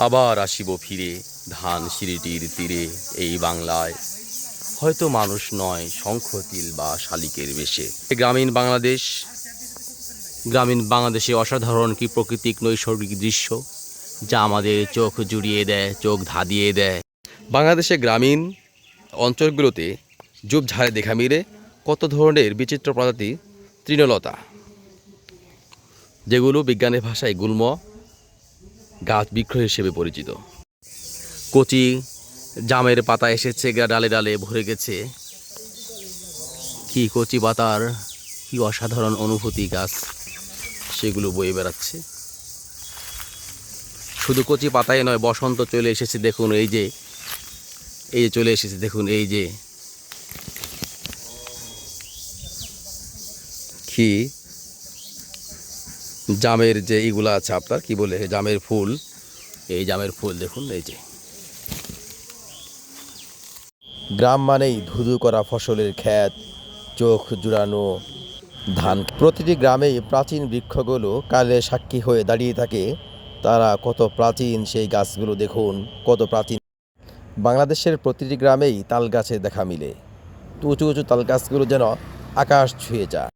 আবার আসিব ফিরে ধান সিঁড়িটির তীরে এই বাংলায়, হয়তো মানুষ নয় শঙ্খ তিল বা শালিকের বেশে। গ্রামীণ বাংলাদেশে অসাধারণ কি প্রাকৃতিক নৈসর্গিক দৃশ্য, যা আমাদের চোখ জুড়িয়ে দেয়, চোখ ধাঁধিয়ে দেয়। বাংলাদেশের গ্রামীণ অঞ্চলগুলোতে ঝোপঝাড়ে দেখা মিলে কত ধরনের বিচিত্র প্রজাতি তৃণলতা, যেগুলো বিজ্ঞানের ভাষায় গুল্ম গাছ বৃক্ষ হিসেবে পরিচিত। কচি জামের পাতা এসেছে ডালে ডালে ভরে গেছে। কি কচি পাতার কি অসাধারণ অনুভূতি, গাছ সেগুলো বয়ে বেড়াচ্ছে। শুধু কচি পাতায় নয়, বসন্ত চলে এসেছে দেখুন, এই যে চলে এসেছে দেখুন, এই যে কি জামের যে এইগুলা আছে, আপনার কি বলে জামের ফুল, এই জামের ফুল দেখুন, এই যে। গ্রাম মানেই ধুধু করা ফসলের ক্ষেত, চোখ জুড়ানো ধান। প্রতিটি গ্রামেই প্রাচীন বৃক্ষগুলো কালে সাক্ষী হয়ে দাঁড়িয়ে থাকে। তারা কত প্রাচীন, সেই গাছগুলো দেখুন কত প্রাচীন। বাংলাদেশের প্রতিটি গ্রামেই তাল গাছের দেখা মিলে। উঁচু উঁচু তাল গাছগুলো যেন আকাশ ছুঁয়ে যায়।